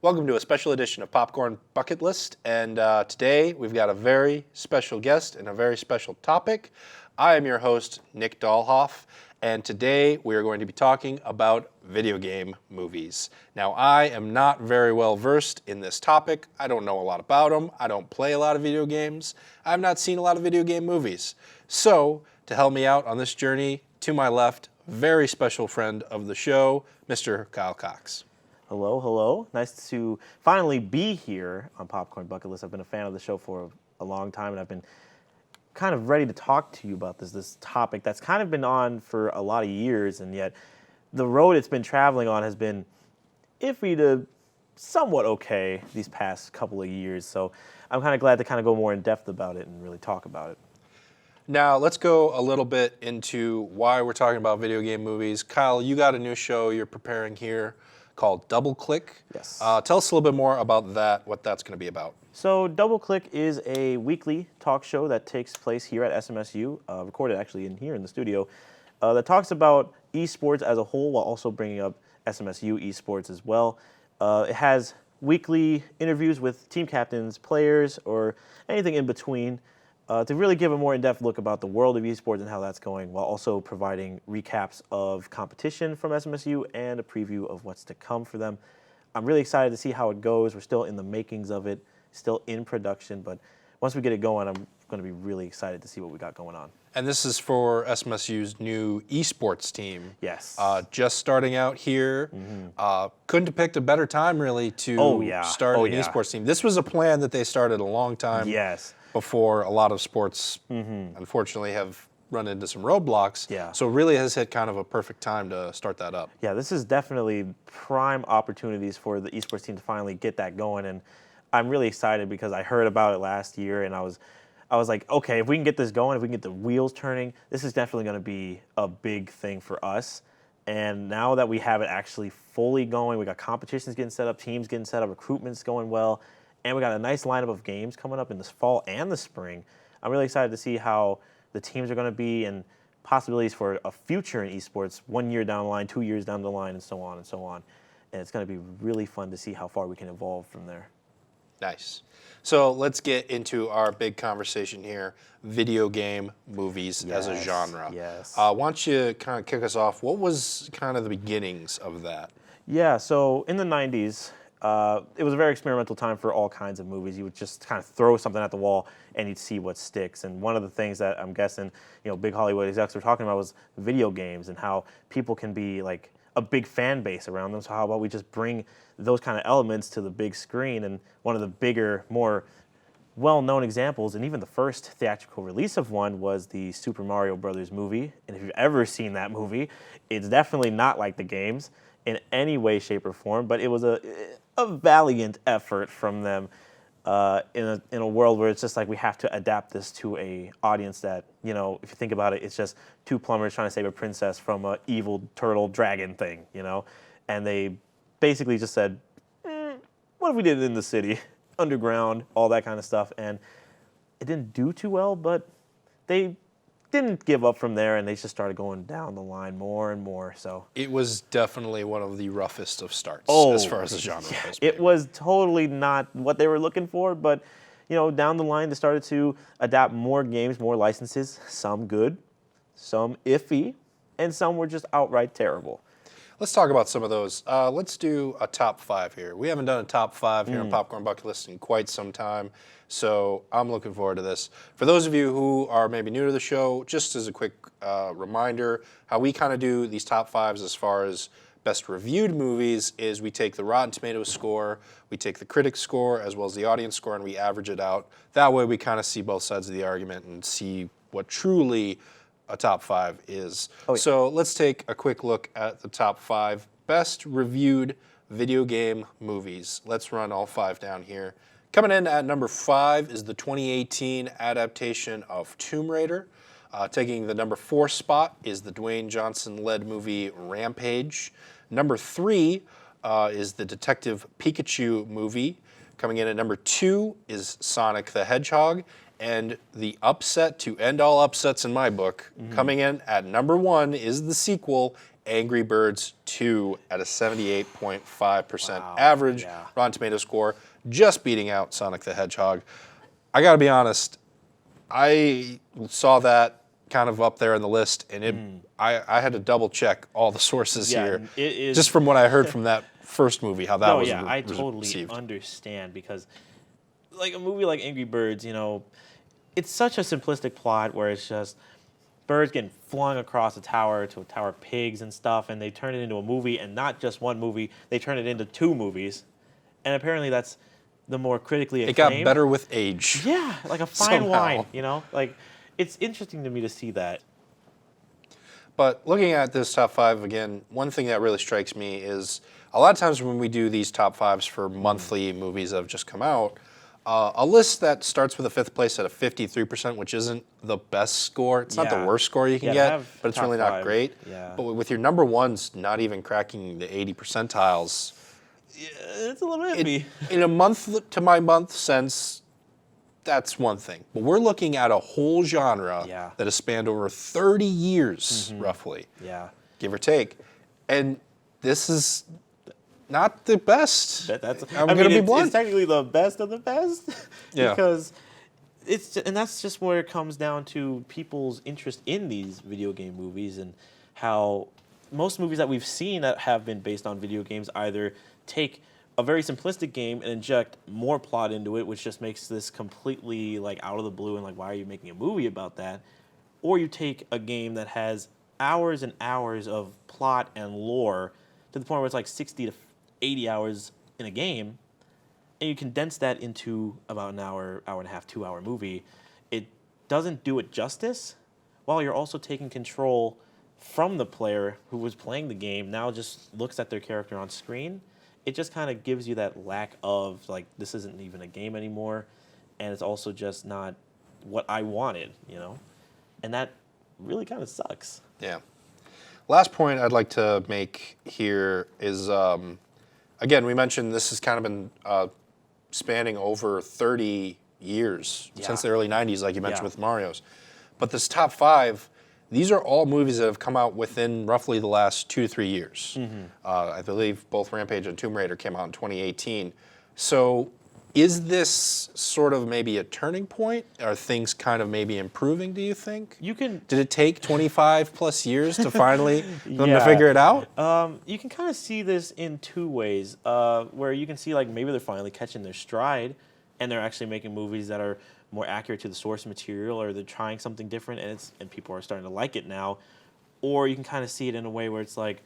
Welcome to a special edition of Popcorn Bucket List, and today we've got a very special guest and a very special topic. I am your host, Nick Dahlhoff, and today we are going to be talking about video game movies. Now, I am not very well versed in this topic. I don't know a lot about them. I don't play a lot of video games. I've not seen a lot of video game movies. So, to help me out on this journey, to my left, very special friend of the show, Mr. Kyle Cox. Hello, hello. Nice to finally be here on Popcorn Bucket List. I've been a fan of the show for a long time, and I've been kind of ready to talk to you about this topic that's kind of been on for a lot of years, and yet the road it's been traveling on has been iffy to somewhat okay these past couple of years. So I'm kind of glad to kind of go more in depth about it and really talk about it. Now, let's go a little bit into why we're talking about video game movies. Kyle, you got a new show you're preparing here called Double Click. Yes. Tell us a little bit more about that, what that's going to be about. So Double Click is a weekly talk show that takes place here at SMSU, recorded actually here in the studio, that talks about esports as a whole while also bringing up SMSU esports as well. It has weekly interviews with team captains, players, or anything in between to really give a more in-depth look about the world of esports and how that's going, while also providing recaps of competition from SMSU and a preview of what's to come for them. I'm really excited to see how it goes. We're still in the makings of it, still in production, but once we get it going, I'm going to be really excited to see what we got going on. And this is for SMSU's new esports team. Yes. Just starting out here. Couldn't have picked a better time, really, to start an esports team. This was a plan that they started a long time before a lot of sports, unfortunately, have run into some roadblocks. Yeah. So it really has hit kind of a perfect time to start that up. Yeah, this is definitely prime opportunities for the esports team to finally get that going. And I'm really excited because I heard about it last year, and I was like, okay, if we can get this going, if we can get the wheels turning, this is definitely going to be a big thing for us. And now that we have it actually fully going, we got competitions getting set up, teams getting set up, recruitment's going well, and we got a nice lineup of games coming up in this fall and the spring. I'm really excited to see how the teams are going to be and possibilities for a future in esports 1 year down the line, 2 years down the line, and so on and so on. And it's going to be really fun to see how far we can evolve from there. Nice. So let's get into our big conversation here, video game movies as a genre. Yes. Why don't you kind of kick us off? What was kind of the beginnings of that? Yeah, so in the 90s, it was a very experimental time for all kinds of movies. You would just kind of throw something at the wall and you'd see what sticks. And one of the things that I'm guessing, big Hollywood execs were talking about was video games and how people can be like a big fan base around them. So how about we just bring those kind of elements to the big screen? And one of the bigger, more well-known examples, and even the first theatrical release of one, was the Super Mario Brothers movie. And if you've ever seen that movie, it's definitely not like the games in any way, shape, or form, but it was a valiant effort from them in a world where it's just like we have to adapt this to a audience that, if you think about it, it's just two plumbers trying to save a princess from a evil turtle dragon thing, and they basically just said, what if we did it in the city, underground, all that kind of stuff, and it didn't do too well, but they didn't give up from there, and they just started going down the line more and more. So it was definitely one of the roughest of starts as far as the genre goes. It was totally not what they were looking for, but down the line they started to adapt more games, more licenses, some good, some iffy, and some were just outright terrible. Let's talk about some of those. Let's do a top 5 here. We haven't done a top 5 here on Popcorn Bucket List in quite some time, so I'm looking forward to this. For those of you who are maybe new to the show, just as a quick reminder, how we kind of do these top 5s as far as best reviewed movies is we take the Rotten Tomatoes score, we take the critic score, as well as the audience score, and we average it out. That way we kind of see both sides of the argument and see what truly a top 5 is. So let's take a quick look at the top 5 best reviewed video game movies. Let's run all 5 down here. Coming in at number 5 is the 2018 adaptation of Tomb Raider. Taking the number 4 spot is the Dwayne Johnson-led movie Rampage. Number 3 is the Detective Pikachu movie. Coming in at number 2 is Sonic the Hedgehog. And the upset to end all upsets in my book, coming in at number 1 is the sequel, Angry Birds 2 at a 78.5% Wow, average yeah. Rotten Tomato score, just beating out Sonic the Hedgehog. I gotta be honest, I saw that kind of up there on the list, and I had to double check all the sources Yeah, here, it is. just from what I heard from that first movie, how that No, was yeah, I totally received. understand because, like a movie like Angry Birds, it's such a simplistic plot where it's just birds getting flung across a tower to a tower of pigs and stuff, and they turn it into a movie, and not just one movie, they turn it into 2 movies, and apparently that's the more critically It acclaimed. got better with age. Yeah, like a fine Somehow. wine, like it's interesting to me to see that. But looking at this top 5 again, one thing that really strikes me is a lot of times when we do these top 5s for monthly movies that have just come out, a list that starts with a 5th place at a 53%, which isn't the best score. It's not the Yeah. worst score you can Yeah, to get, have but it's top really not 5, great. yeah. But with your number ones not even cracking the 80 percentiles, It's a little iffy. in a month to my month sense, that's one thing. But we're looking at a whole genre Yeah. that has spanned over 30 years, roughly, Yeah. give or take. And this is not the best. I'm going to be blunt. It's technically the best of the best. Yeah. Because and that's just where it comes down to people's interest in these video game movies and how most movies that we've seen that have been based on video games either take a very simplistic game and inject more plot into it, which just makes this completely like out of the blue and like, why are you making a movie about that? Or you take a game that has hours and hours of plot and lore to the point where it's like 60 to 80 hours in a game, and you condense that into about an hour, hour and a half, 2-hour movie. It doesn't do it justice, while you're also taking control from the player who was playing the game, now just looks at their character on screen. It just kind of gives you that lack of, like, this isn't even a game anymore, and it's also just not what I wanted. And that really kind of sucks. Yeah. Last point I'd like to make here is, again, we mentioned this has kind of been spanning over 30 years, Yeah. since the early 90s, like you mentioned Yeah. with Mario's. But this top 5, these are all movies that have come out within roughly the last 2 to 3 years. I believe both Rampage and Tomb Raider came out in 2018. So is this sort of maybe a turning point? Are things kind of maybe improving, do you think? You can Did it take 25 plus years to finally them to Yeah. figure it out? You can kind of see this in 2 ways, where you can see like maybe they're finally catching their stride, and they're actually making movies that are more accurate to the source material, or they're trying something different, and people are starting to like it now. Or you can kind of see it in a way where it's like,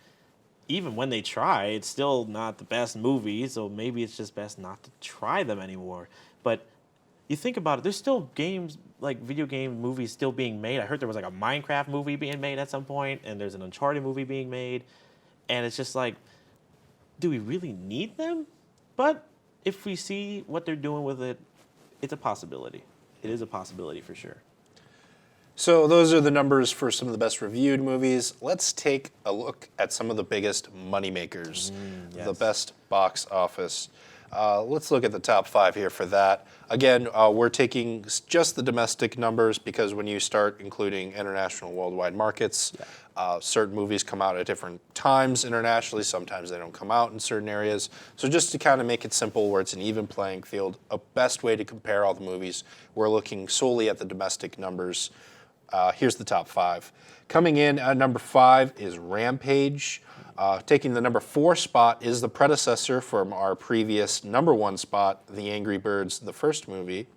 even when they try, it's still not the best movie, so maybe it's just best not to try them anymore. But you think about it, there's still games, like video game movies still being made. I heard there was like a Minecraft movie being made at some point, and there's an Uncharted movie being made. And it's just like, do we really need them? But if we see what they're doing with it, it's a possibility. It is a possibility for sure. So those are the numbers for some of the best reviewed movies. Let's take a look at some of the biggest moneymakers, the yes. best box office. Let's look at the top 5 here for that. Again, we're taking just the domestic numbers because when you start including international worldwide markets, certain movies come out at different times internationally. Sometimes they don't come out in certain areas. So just to kind of make it simple where it's an even playing field, a best way to compare all the movies, we're looking solely at the domestic numbers. Here's the top 5. Coming in at number 5 is Rampage. Taking the number 4 spot is the predecessor from our previous number 1 spot, The Angry Birds, the first movie.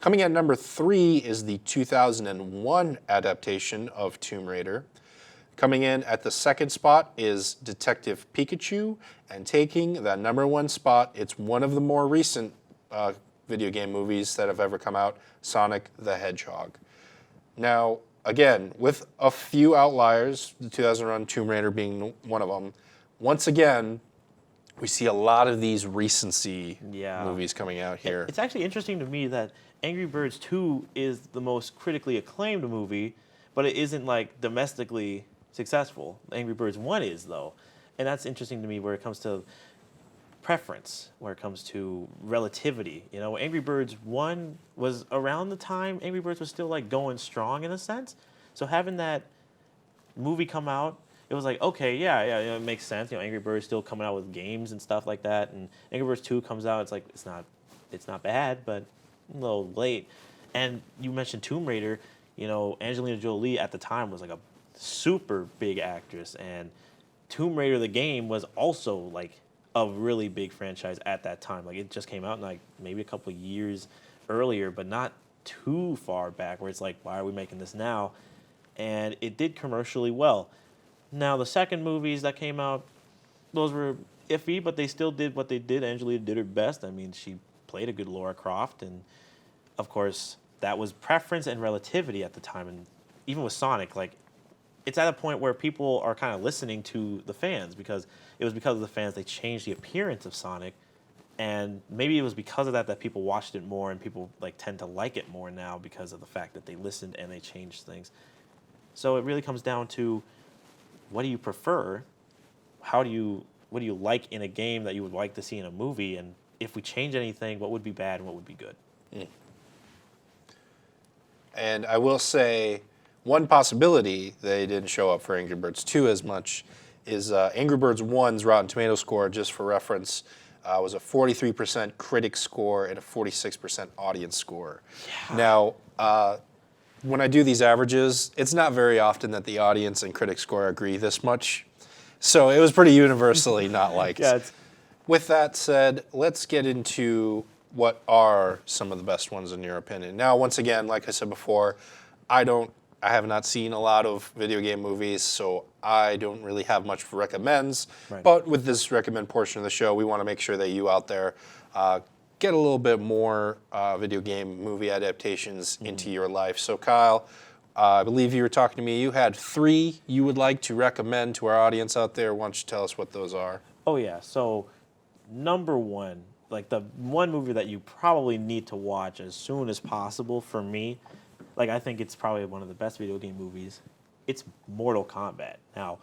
Coming at number 3 is the 2001 adaptation of Tomb Raider. Coming in at the 2nd spot is Detective Pikachu. And taking that number 1 spot, it's one of the more recent video game movies that have ever come out, Sonic the Hedgehog. Now, again, with a few outliers, the 2001 Tomb Raider being one of them, once again, we see a lot of these recency movies coming out here. It's actually interesting to me that Angry Birds 2 is the most critically acclaimed movie, but it isn't like domestically successful. Angry Birds 1 is, though. And that's interesting to me where it comes to preference, where it comes to relativity. Angry Birds 1 was around the time Angry Birds was still like going strong in a sense. So having that movie come out, it was like, okay, yeah, it makes sense. Angry Birds still coming out with games and stuff like that, and Angry Birds 2 comes out. It's like it's not bad, but a little late. And you mentioned Tomb Raider. Angelina Jolie at the time was like a super big actress, and Tomb Raider the game was also like a really big franchise at that time. Like it just came out like maybe a couple years earlier, but not too far back where it's like, why are we making this now? And it did commercially well. Now the second movies that came out, those were iffy, but they still did what they did. Angelina did her best. I mean, she played a good Lara Croft, and of course that was preference and relativity at the time. And even with Sonic, like it's at a point where people are kind of listening to the fans because it was because of the fans they changed the appearance of Sonic, and maybe it was because of that people watched it more and people like tend to like it more now because of the fact that they listened and they changed things. So it really comes down to, what do you prefer? What do you like in a game that you would like to see in a movie? And if we change anything, what would be bad and what would be good? Mm. And I will say, one possibility they didn't show up for Angry Birds 2 as much is Angry Birds 1's Rotten Tomato score, just for reference, was a 43% critic score and a 46% audience score. Yeah. Now, when I do these averages, it's not very often that the audience and critic score agree this much. So it was pretty universally not liked. Yeah, with that said, let's get into what are some of the best ones in your opinion. Now, once again, like I said before, I have not seen a lot of video game movies, so I don't really have much for recommends. Right. But with this recommend portion of the show, we want to make sure that you out there get a little bit more video game movie adaptations into your life. So Kyle, I believe you were talking to me. You had 3 you would like to recommend to our audience out there. Why don't you tell us what those are? Oh yeah, so number 1, like the one movie that you probably need to watch as soon as possible for me, like I think it's probably one of the best video game movies. It's Mortal Kombat. Now,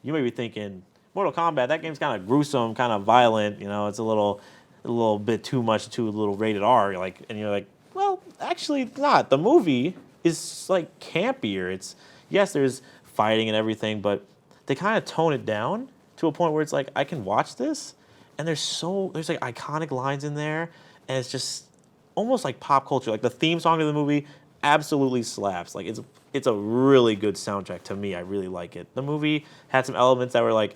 you may be thinking, Mortal Kombat, that game's kind of gruesome, kind of violent, it's a little bit too much, too little rated R, and you're like, well, actually it's not. The movie is like campier. Yes, there's fighting and everything, but they kind of tone it down to a point where it's like, I can watch this, and there's like iconic lines in there, and it's just almost like pop culture. Like the theme song of the movie absolutely slaps. Like it's a really good soundtrack to me. I really like it. The movie had some elements that were like,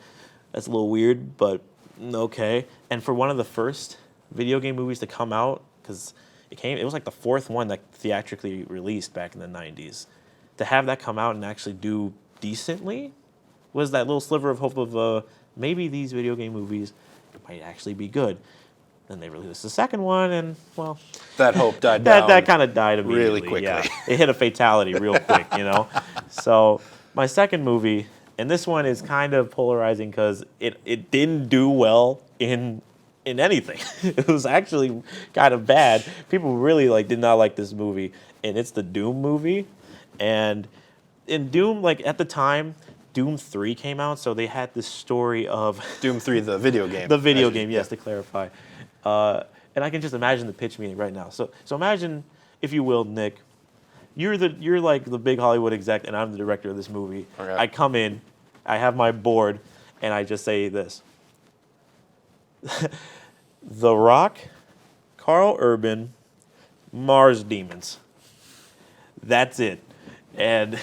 that's a little weird, but okay. And for one of the first video game movies to come out, because it was like the 4th one that theatrically released back in the 90s. To have that come out and actually do decently was that little sliver of hope of maybe these video game movies might actually be good. Then they released the second one, and well, that hope died down. That kind of died immediately. Really quickly. Yeah, it hit a fatality real quick, So my second movie, and this one is kind of polarizing because it didn't do well in anything. It was actually kind of bad. People really did not like this movie, and it's the Doom movie. And in Doom, at the time, Doom 3 came out, so they had this story of Doom 3, the video game. The video game, yes, to clarify. And I can just imagine the pitch meeting right now. So imagine, if you will, Nick, you're like the big Hollywood exec, and I'm the director of this movie. Okay. I come in, I have my board, and I just say this: The Rock, Carl Urban, Mars Demons. That's it. And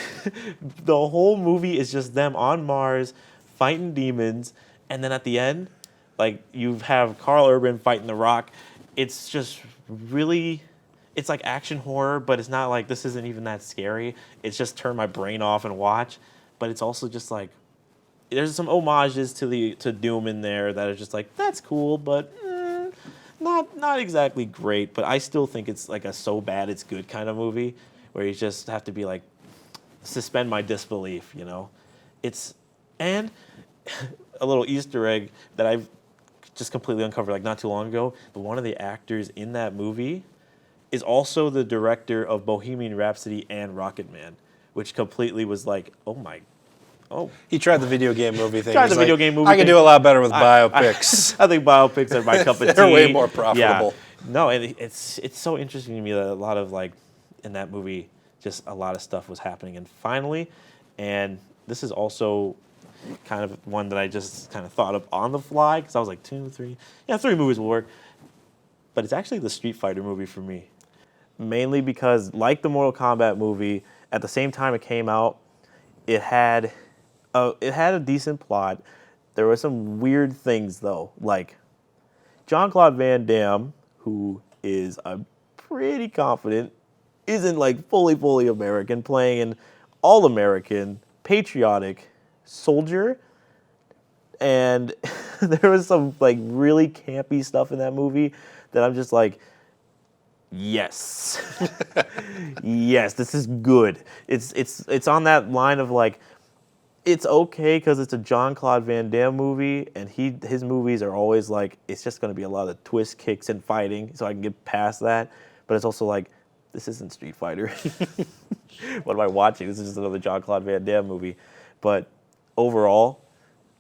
the whole movie is just them on Mars fighting demons, and then at the end, you have Carl Urban fighting The Rock. It's just really, it's like action horror, but it's not like, this isn't even that scary. It's just turn my brain off and watch. But it's also just there's some homages to Doom in there that are just that's cool, but not exactly great. But I still think it's a so bad it's good kind of movie where you just have to be suspend my disbelief, and a little Easter egg that I've just completely uncovered not too long ago, but one of the actors in that movie is also the director of Bohemian Rhapsody and Rocketman, which completely was He tried the video game movie thing. I can do a lot better with biopics. I think biopics are my cup of tea. They're way more profitable. Yeah. No, and it's so interesting to me that a lot of in that movie, just a lot of stuff was happening. And finally, and this is also, kind of one that I just kind of thought up on the fly because I was like 2, 3, yeah, 3 movies will work. But it's actually the Street Fighter movie for me, mainly because like the Mortal Kombat movie, at the same time it came out, it had a decent plot. There were some weird things though, like Jean-Claude Van Damme, who is, I'm pretty confident, isn't like fully American, playing an all-American, patriotic soldier. And there was some like really campy stuff in that movie that I'm just like, yes, yes, this is good. It's on that line of like, it's okay because it's a Jean-Claude Van Damme movie, and his movies are always like, it's just going to be a lot of twists, kicks, and fighting, so I can get past that. But it's also like, this isn't Street Fighter. What am I watching? This is just another Jean-Claude Van Damme movie. But overall,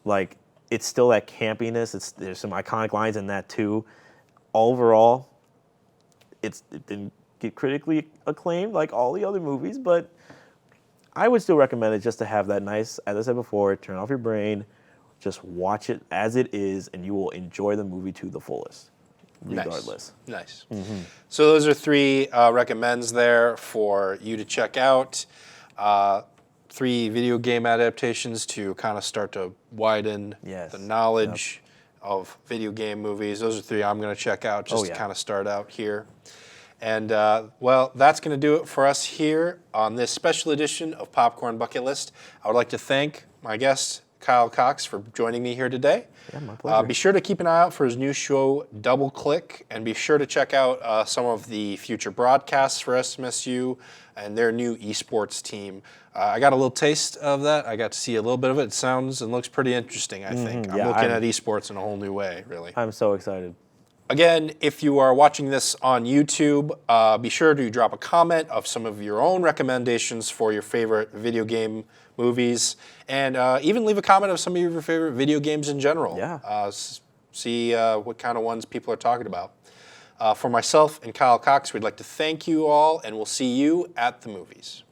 like, it's still that campiness. There's some iconic lines in that too. Overall, it didn't get critically acclaimed like all the other movies, but I would still recommend it just to have that nice, as I said before, turn off your brain, just watch it as it is, and you will enjoy the movie to the fullest, regardless. Nice. So those are 3 recommends there for you to check out. 3 video game adaptations to kind of start to widen the knowledge of video game movies. Those are 3 I'm going to check out just to kind of start out here. And, well, that's going to do it for us here on this special edition of Popcorn Bucket List. I would like to thank my guest, Kyle Cox, for joining me here today. Yeah, my pleasure. Be sure to keep an eye out for his new show, Double Click, and be sure to check out some of the future broadcasts for SMSU and their new esports team. I got a little taste of that. I got to see a little bit of it. It sounds and looks pretty interesting, I think. I'm looking at esports in a whole new way, really. I'm so excited. Again, if you are watching this on YouTube, be sure to drop a comment of some of your own recommendations for your favorite video game movies, and even leave a comment of some of your favorite video games in general. Yeah. See what kind of ones people are talking about. For myself and Kyle Cox, we'd like to thank you all, and we'll see you at the movies.